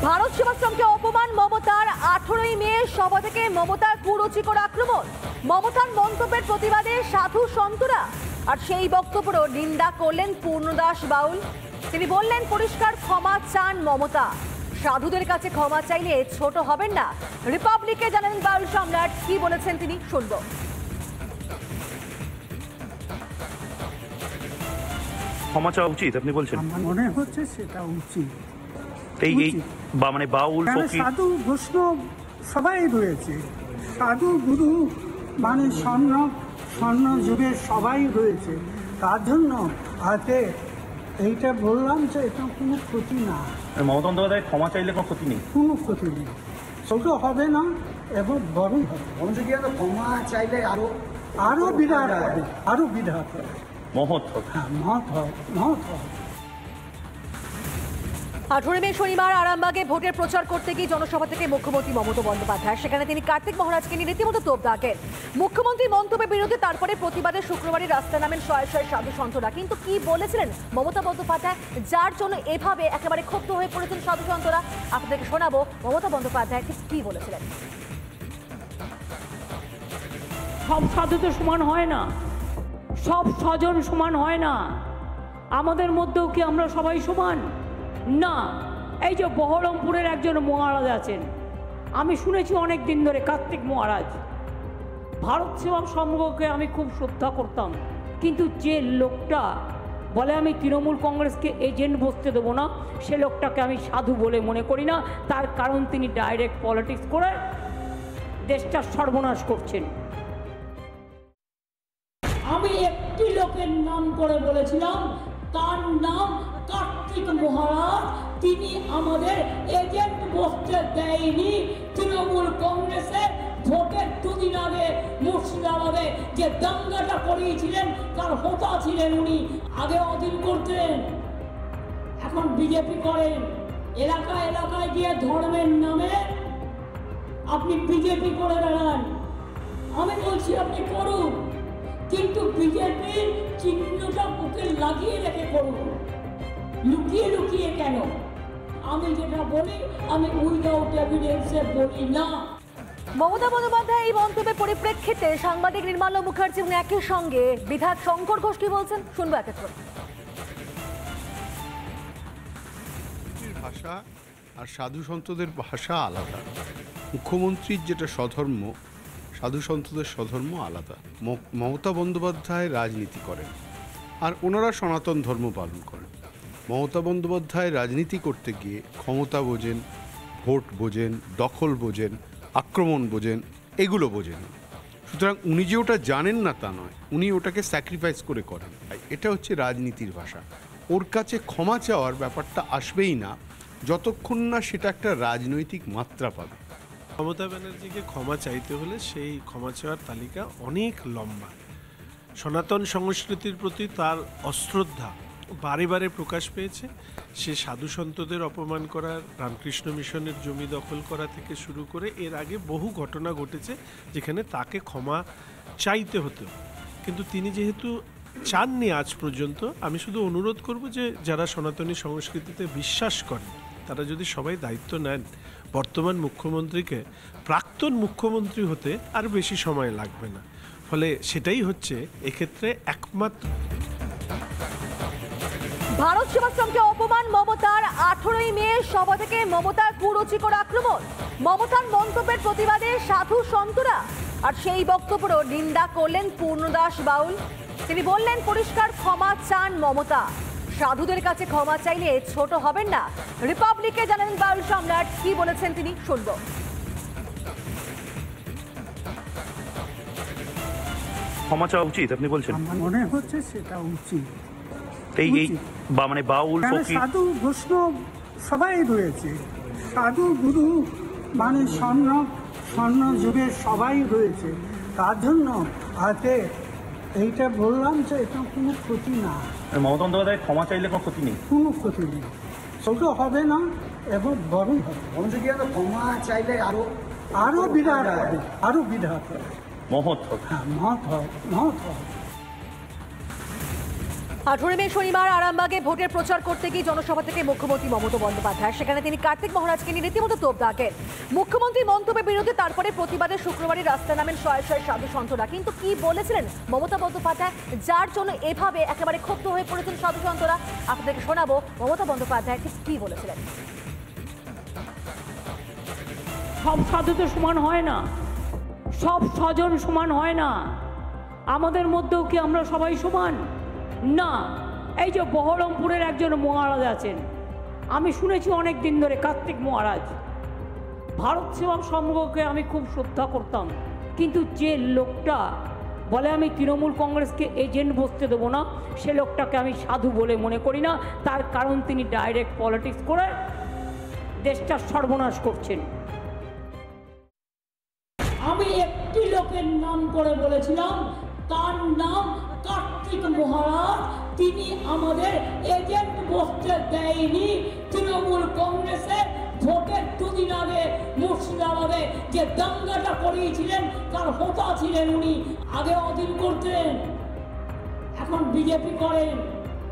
ভারত সেবাশ্রমকে অপমান মমতার। 18ই মে সভা থেকে মমতার কুরুচিকর আক্রমণ। মমতার মন্তব্যের প্রতিবাদে সাধু সন্তরা, আর সেই বক্তব্যেরও নিন্দা করলেন পূর্ণদাস বাউল। তিনি বললেন, পরিষ্কার ক্ষমা চান মমতা, সাধুদের কাছে ক্ষমা চাইলে ছোট হবেন না। রিপাবলিকে জানালেন বাউল সম্রাট, কি বলেছেন তিনি শুনবো। ক্ষমা চাওয়া উচিত আপনি বলছেন? মনে হচ্ছে সেটা উচিত। এই মানে বাউল ফকির সাধু বৈষ্ণব সবাই রয়েছে, সাধু গুরু মানে স্বর্ণ যুগের সবাই রয়েছে। তার জন্য আজকে এইটা বললাম যে এটা কোনো ক্ষতি না। মমতা বন্দ্যোপাধ্যায় ক্ষমা চাইলে কোনো ক্ষতি নেই, কোনো ক্ষতি নেই, ছোট হবে না এবং বড়ই হবে। ক্ষমা চাইলে আরো বিরাট হবে, আরো বিরাট হবে, মহৎ হবে। হ্যাঁ, মহৎ হবে, মহৎ হবে। 18 মে শনিবার আরামবাগে ভোটের প্রচার করতে গিয়ে জনসভা থেকে মুখ্যমন্ত্রী মমতা বন্দ্যোপাধ্যায়, সেখানে তিনি কার্তিক মহারাজকে নিয়ে রীতিমতো তোপ দাগেন। মুখ্যমন্ত্রীর মন্তব্যের বিরুদ্ধে তারপরে প্রতিবাদে শুক্রবারই রাস্তায় নামেন শয়ে শয়ে সাধু সন্তরা। কিন্তু কি বলেছিলেন মমতা বন্দ্যোপাধ্যায়, যার জন্য এভাবে একেবারে ক্ষুব্ধ হয়ে পড়েছেন সাধু সন্তরা, আপনাদেরকে শোনাবো মমতা বন্দ্যোপাধ্যায় ঠিক কি বলেছিলেন। সব সাধু তো সমান হয় না, সব স্বজন সমান হয় না। আমাদের মধ্যেও কি আমরা সবাই সমান না? এই যে বহরমপুরের একজন মহারাজ আছেন, আমি শুনেছি অনেক দিন ধরে, কার্তিক মহারাজ। ভারত সেবা সংঘকে আমি খুব শ্রদ্ধা করতাম, কিন্তু যে লোকটা বলে আমি তৃণমূল কংগ্রেসকে এজেন্ট বসতে দেবো না, সে লোকটাকে আমি সাধু বলে মনে করি না। তার কারণ তিনি ডাইরেক্ট পলিটিক্স করে দেশটা সর্বনাশ করছেন। আমি একটি লোকের নাম করে বলেছিলাম, তার নাম কার্তিক মহারাজ। তিনি আমাদের এজেন্ট বসতে দেয়নি। তৃণমূল কংগ্রেসের ভোটের দুদিন আগে মুর্শিদাবাদে যে দাঙ্গাটা করিয়েছিলেন, তার হোতা ছিলেন উনি। আগে অধীন করতেন, এখন বিজেপি করেন। এলাকায় এলাকায় গিয়ে ধর্মের নামে আপনি বিজেপি করে বেড়ান। আমি বলছি আপনি করুন, কিন্তু বিজেপির চিহ্নটা বুকে লাগিয়ে রেখে করুন, লুকিয়ে লুকিয়ে কেন? আমি যেটা বলি, আমি উইদাউট এভিডেন্সে বলি না। মমতা বন্দ্যোপাধ্যায় এই মন্তব্যের পরিপ্রেক্ষিতে সাংবাদিক নির্মলা মুখার্জি এবং একই সঙ্গে বিধায়ক শঙ্কর ঘোষ কি বলছেন শুনবো এক এক করে। ভাষা আর সাধু সন্তদের ভাষা আলাদা। মুখ্যমন্ত্রীর যেটা স্বধর্ম, সাধু সন্তদের স্বধর্ম আলাদা। মমতা বন্দ্যোপাধ্যায় রাজনীতি করেন আর ওনারা সনাতন ধর্ম পালন করেন। মমতা বন্দ্যোপাধ্যায় রাজনীতি করতে গিয়ে ক্ষমতা বোঝেন, ভোট বোঝেন, দখল বোঝেন, আক্রমণ বোঝেন, এগুলো বোঝেন। সুতরাং উনি যে ওটা জানেন না তা নয়, উনি ওটাকে স্যাক্রিফাইস করে করেন। এটা হচ্ছে রাজনীতির ভাষা। ওর কাছে ক্ষমা চাওয়ার ব্যাপারটা আসবেই না যতক্ষণ না সেটা একটা রাজনৈতিক মাত্রা পাবে। মমতা ব্যানার্জিকে ক্ষমা চাইতে হলে সেই ক্ষমা চাওয়ার তালিকা অনেক লম্বা। সনাতন সংস্কৃতির প্রতি তার অশ্রদ্ধা বারে বারে প্রকাশ পেয়েছে। সে সাধু সন্তদের অপমান করা, রামকৃষ্ণ মিশনের জমি দখল করা থেকে শুরু করে এর আগে বহু ঘটনা ঘটেছে যেখানে তাকে ক্ষমা চাইতে হতো। কিন্তু তিনি যেহেতু চাননি আজ পর্যন্ত, আমি শুধু অনুরোধ করব যে যারা সনাতনী সংস্কৃতিতে বিশ্বাস করেন তারা যদি সবাই দায়িত্ব নেন, বর্তমান মুখ্যমন্ত্রীকে প্রাক্তন মুখ্যমন্ত্রী হতে আর বেশি সময় লাগবে না। ফলে সেটাই হচ্ছে এক্ষেত্রে একমাত্র। ভারত সেবাশ্রমকে অপমান মমতার। 18ই মে সভা থেকে মমতার কুরুচিকর আক্রমণ। মমতার মন্তব্যের প্রতিবাদে সাধু সন্তরা, আর সেই বক্তব্যেরও নিন্দা করলেন পূর্ণদাস বাউল। তিনি বললেন, পরিষ্কার ক্ষমা চান মমতা, সাধুদের কাছে ক্ষমা চাইলে ছোট হবেন না। রিপাবলিকে জানালেন বাউল সম্রাট, কি বলেছেন তিনি শুনবো। ক্ষমা চাওয়া উচিত আপনি বলছেন? মনে হচ্ছে সেটা উচিত। এই মানে বাউল ফকির সাধু বৈষ্ণব সবাই রয়েছে, সাধু গুরু মানে স্বর্ণ যুগের সবাই রয়েছে। তার জন্য আজকে এইটা বললাম যে এটা কোনো ক্ষতি না। মমতা বন্দ্যোপাধ্যায় ক্ষমা চাইলে কোনো ক্ষতি নেই, কোনো ক্ষতি নেই, ছোট হবে না এবং বড়ই হবে। ক্ষমা চাইলে আরো বিরাট হবে, আরো বিরাট হবে, মহৎ হবে। হ্যাঁ, মহৎ হবে, মহৎ হবে। 18 মে শনিবার আরামবাগে ভোটের প্রচার করতে গিয়ে জনসভা থেকে মুখ্যমন্ত্রী মমতা বন্দ্যোপাধ্যায় সেখানে তিনি কার্তিক মহারাজকে নিয়ে রীতিমতো তোপ দাগেন। মুখ্যমন্ত্রী মন্তব্যের বিরুদ্ধে তারপরে প্রতিবাদে শুক্রবারই রাস্তা নামেন শয়ে শয়ে সাধু সন্তরা। কিন্তু কি বলেছিলেন মমতা বন্দ্যোপাধ্যায়, যার জন্য এভাবে একেবারে ক্ষুব্ধ হয়ে পড়েছেন সাধু সন্তরা? আপনাদেরকে শোনাবো মমতা বন্দ্যোপাধ্যায় ঠিক কি বলেছিলেন। সব সাধু তো সমান হয় না, সব স্বজন সমান হয় না। আমাদের মধ্যেও কি আমরা সবাই সমান? না। এই যে বহরমপুরের একজন মহারাজ আছেন, আমি শুনেছি অনেক দিন ধরে, কার্তিক মহারাজ। ভারত সেবা সংঘকে আমি খুব শ্রদ্ধা করতাম, কিন্তু যে লোকটা বলে আমি তৃণমূল কংগ্রেসকে এজেন্ট বসতে দেবো না, সে লোকটাকে আমি সাধু বলে মনে করি না। তার কারণ তিনি ডাইরেক্ট পলিটিক্স করে দেশটা সর্বনাশ করছেন। আমি একটি লোকের নাম করে বলেছিলাম, তার নাম কার্তিক মহারাজ। তিনি আমাদের এজেন্ট বসতে দেয়নি। তৃণমূল কংগ্রেসের ভোটের দুদিন আগে মুর্শিদাবাদে যে দাঙ্গাটা করিয়েছিলেন, তার হোতা ছিলেন উনি। আগে অধীন করতেন, এখন বিজেপি করেন।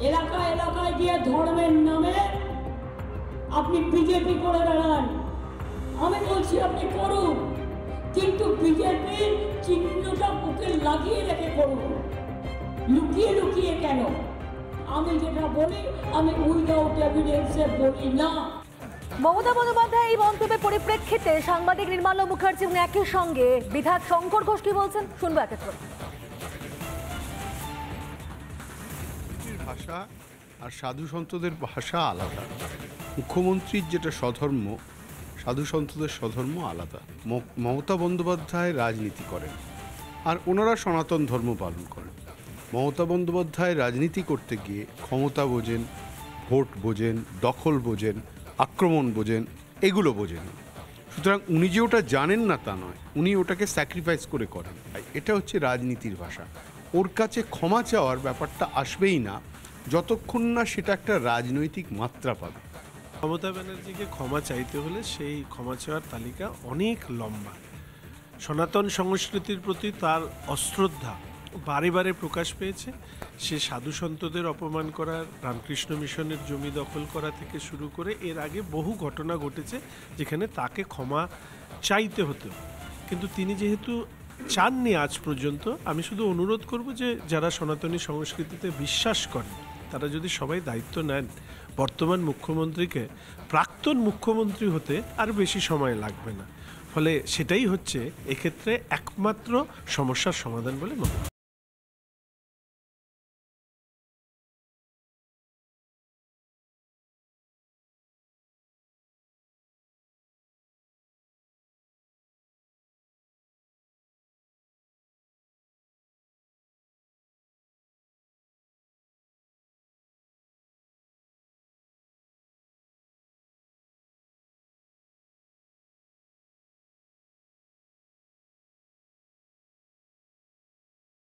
এলাকায় এলাকায় গিয়ে ধর্মের নামে আপনি বিজেপি করে বেড়ান। আমি বলছি আপনি করুন, কিন্তু বিজেপির চিহ্নটা বুকে লাগিয়ে রেখে করুন, লুকিয়ে লুকিয়ে কেন? আমি যেটা বলি, আমি উইদাউট এভিডেন্সে বলি না। মমতা বন্দ্যোপাধ্যায় এই মন্তব্যের পরিপ্রেক্ষিতে সাংবাদিক নির্মলা মুখার্জি এবং একই সঙ্গে বিধায়ক শঙ্কর ঘোষ কি বলছেন শুনবো এক এক করে। ভাষা আর সাধু সন্তদের ভাষা আলাদা। মুখ্যমন্ত্রীর যেটা স্বধর্ম, সাধু সন্তদের স্বধর্ম আলাদা। মমতা বন্দ্যোপাধ্যায় রাজনীতি করেন আর ওনারা সনাতন ধর্ম পালন করেন। মমতা বন্দ্যোপাধ্যায় রাজনীতি করতে গিয়ে ক্ষমতা বোঝেন, ভোট বোঝেন, দখল বোঝেন, আক্রমণ বোঝেন, এগুলো বোঝেন। সুতরাং উনি যে ওটা জানেন না তা নয়, উনি ওটাকে স্যাক্রিফাইস করে করেন। এটা হচ্ছে রাজনীতির ভাষা। ওর কাছে ক্ষমা চাওয়ার ব্যাপারটা আসবেই না যতক্ষণ না সেটা একটা রাজনৈতিক মাত্রা পাবে। মমতা ব্যানার্জিকে ক্ষমা চাইতে হলে সেই ক্ষমা চাওয়ার তালিকা অনেক লম্বা। সনাতন সংস্কৃতির প্রতি তার অশ্রদ্ধা বারে বারে প্রকাশ পেয়েছে। সে সাধু সন্তদের অপমান করা, রামকৃষ্ণ মিশনের জমি দখল করা থেকে শুরু করে এর আগে বহু ঘটনা ঘটেছে যেখানে তাকে ক্ষমা চাইতে হতো। কিন্তু তিনি যেহেতু চাননি আজ পর্যন্ত, আমি শুধু অনুরোধ করব যে যারা সনাতনী সংস্কৃতিতে বিশ্বাস করেন তারা যদি সবাই দায়িত্ব নেন, বর্তমান মুখ্যমন্ত্রীকে প্রাক্তন মুখ্যমন্ত্রী হতে আর বেশি সময় লাগবে না। ফলে সেটাই হচ্ছে এক্ষেত্রে একমাত্র সমস্যার সমাধান বলে মনে হয়।